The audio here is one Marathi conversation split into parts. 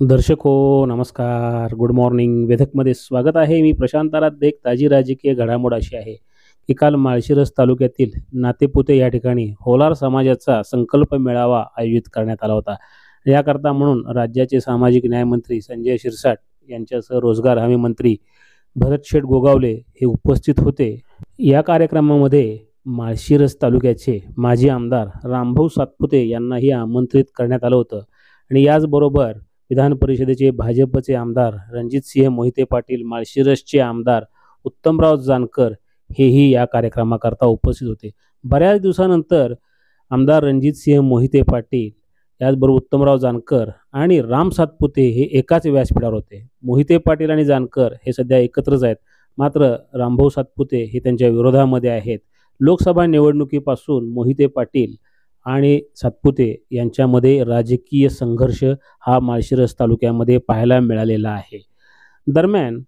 दर्शक हो नमस्कार, गुड मॉर्निंग. वेधकमध्ये स्वागत आहे. मी प्रशांत आराध्य. एक ताजी राजकीय घडामोड अशी आहे की काल माळशिरस तालुक्यातील नातेपुते या ठिकाणी होलार समाजाचा संकल्प मेळावा आयोजित करण्यात आला होता. याकरता म्हणून राज्याचे सामाजिक न्यायमंत्री संजय शिरसाट यांच्यासह रोजगार हमी मंत्री भरतशेठ गोगावले हे उपस्थित होते. या कार्यक्रमामध्ये माळशिरस तालुक्याचे माजी आमदार रामभाऊ सातपुते यांनाही आमंत्रित करण्यात आलं होतं आणि याचबरोबर विधान परिषदेचे भाजपचे आमदार रणजितसिंह मोहिते पाटील, माळशिरसचे आमदार उत्तमराव जानकर हेही या कार्यक्रमाकरता उपस्थित होते. बऱ्याच दिवसानंतर आमदार रणजितसिंह मोहिते पाटील याचबरोबर उत्तमराव जानकर आणि राम सातपुते हे एकाच व्यासपीठावर होते. मोहिते पाटील आणि जानकर हे सध्या एकत्रच आहेत, मात्र रामभाऊ सातपुते हे त्यांच्या विरोधामध्ये आहेत. लोकसभा निवडणुकीपासून मोहिते पाटील आणि सातपुते यांच्यामध्ये राजकीय संघर्ष हा माळशिरस तालुक्यामध्ये पाहायला मिळालेला आहे. दरम्यान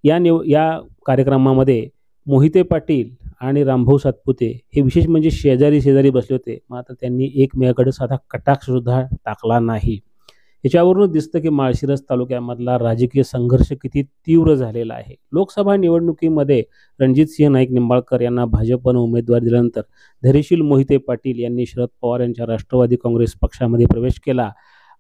या कार्यक्रमामध्ये मोहिते पाटील आणि रामभाऊ सातपुते हे विशेष म्हणजे शेजारी बसले होते, मात्र त्यांनी एकमेकांकडे साधा कटाक्षसुद्धा टाकला नाही. याच्यावरून दिसतं की माळशिरस तालुक्यामधला राजकीय संघर्ष किती तीव्र झालेला आहे. लोकसभा निवडणुकीमध्ये रणजितसिंह नाईक निंबाळकर यांना भाजपनं उमेदवार दिल्यानंतर धैर्यशील मोहिते पाटील यांनी शरद पवार यांच्या राष्ट्रवादी काँग्रेस पक्षामध्ये प्रवेश केला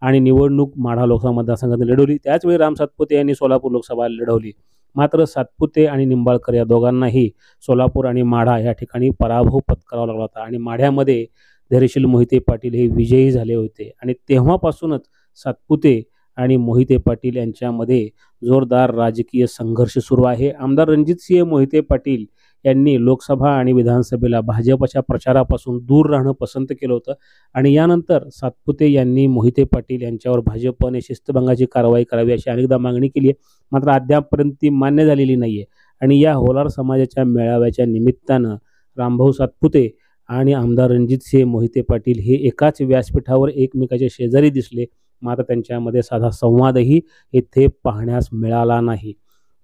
आणि निवडणूक माढा लोकसभा मतदारसंघात लढवली. त्याचवेळी राम सातपुते यांनी सोलापूर लोकसभा लढवली, मात्र सातपुते आणि निंबाळकर या दोघांनाही सोलापूर आणि माढा या ठिकाणी पराभव पत्करावा लागला होता आणि माढ्यामध्ये धैर्यशील मोहिते पाटील हे विजयी झाले होते. आणि तेव्हापासूनच सातपुते आणि मोहिते पाटील यांच्यामध्ये जोरदार राजकीय संघर्ष सुरू आहे. आमदार रणजितसिंह मोहिते पाटील यांनी लोकसभा आणि विधानसभेला भाजपच्या प्रचारापासून दूर राहणं पसंत केलं होतं आणि यानंतर सातपुते यांनी मोहिते पाटील यांच्यावर भाजपने शिस्तभंगाची कारवाई करावी अशी अनेकदा मागणी केली आहे, मात्र अद्यापपर्यंत ती मान्य झालेली नाही आहे. आणि या होलार समाजाच्या मेळाव्याच्या निमित्तानं रामभाऊ सातपुते आणि आमदार रणजितसिंह मोहिते पाटील हे एकाच व्यासपीठावर एकमेकाच्या शेजारी दिसले, मात्र त्यांच्यामध्ये साधा संवादही येथे पाहण्यास मिळाला नाही.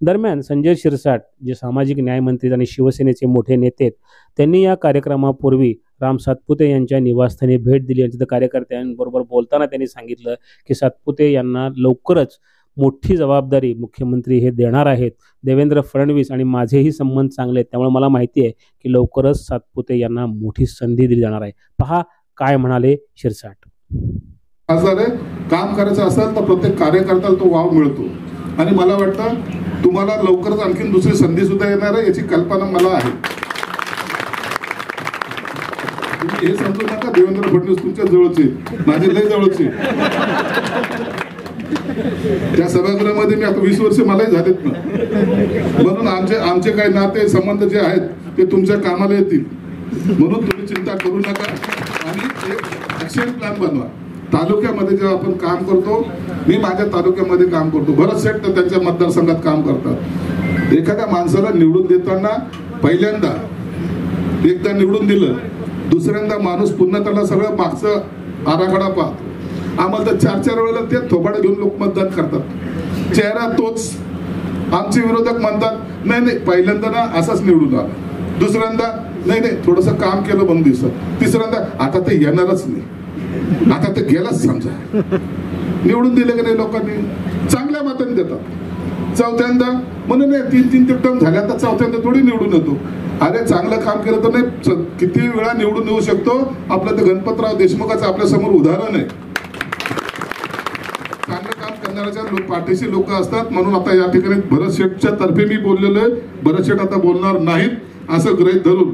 दरम्यान संजय शिरसाट जे सामाजिक न्यायमंत्री आणि शिवसेनेचे मोठे नेते आहेत, त्यांनी या कार्यक्रमापूर्वी राम सातपुते यांच्या निवासस्थानी भेट दिली आणि तिथं कार्यकर्त्यांबरोबर बोलताना त्यांनी सांगितलं की सातपुते यांना लवकरच मोठी जबाबदारी मुख्यमंत्री हे देणार आहेत. देवेंद्र फडणवीस आणि माझेही संबंध चांगले आहेत, त्यामुळे मला माहिती आहे की लवकरच सातपुते यांना मोठी संधी दिली जाणार आहे. पहा काय म्हणाले शिरसाट. काम करायचं असेल तर प्रत्येक कार्यकर्त्याला तो वाव मिळतो आणि मला वाटतं तुम्हाला लवकरच आणखीन दुसरी संधी सुद्धा येणार आहे याची कल्पना मला आहे. तुम्ही हे समजू नका देवेंद्र फडणवीस तुमच्या जवळचे, माझे लय जवळचे. त्या सभागृहामध्ये मी आता 20 वर्ष मलाही झालेत ना, म्हणून आमचे काही नाते संबंध जे आहेत ते तुमच्या कामाला येतील, म्हणून तुम्ही चिंता करू नका आणि एक ऍक्शन प्लॅन बनवा. तालुक्यामध्ये जेव्हा आपण काम करतो, मी माझ्या तालुक्यामध्ये काम करतो, बरेचसे तर त्यांच्या मतदारसंघात काम करतात. एखाद्या माणसाला निवडून देताना पहिल्यांदा एकदा निवडून दिलं, दुसऱ्यांदा माणूस पुन्हा त्याला सगळं मागचं आराखडा पाहतो. आम्हाला तर 4-4 वेळेला ते थोबाडे घेऊन लोक मतदान करतात. चेहरा तोच. आमचे विरोधक म्हणतात नाही पहिल्यांदा ना असाच निवडून आला, दुसऱ्यांदा नाही थोडंसं काम केलं म्हणून दिसत, तिसऱ्यांदा आता ते येणारच नाही, आता ते गेलाच समजा. निवडून दिले की नाही लोकांनी चांगल्या मताने देतात. चौथ्यांदा म्हणून 3-3 टर्म झाल्या, आता चौथ्यांदा थोडी निवडून येतो. अरे चांगलं काम केलं तर नाही किती वेळा निवडून येऊ शकतो. आपलं ते गणपतराव देशमुखाचं आपल्या समोर उदाहरण आहे. चांगलं काम करणाऱ्याच्या पाठीशी लोक असतात, म्हणून आता या ठिकाणी भरत शेठच्या तर्फे मी बोललेलो आहे. भरत शेठ आता बोलणार नाहीत असं गृहीत धरून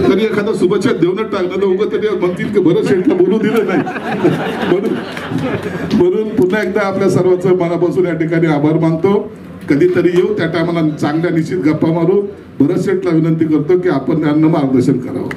तरी एखादा शुभेच्छा देऊनच टाकलं तर उगाच तरी म्हणतील की भरत शेठला बोलू दिलं नाही. म्हणून पुन्हा एकदा आपल्या सर्वांचं मनापासून या ठिकाणी आभार मानतो. कधीतरी येऊ त्या टायमाला चांगल्या निश्चित गप्पा मारू. भरत शेठला विनंती करतो की आपण यांना मार्गदर्शन करावं.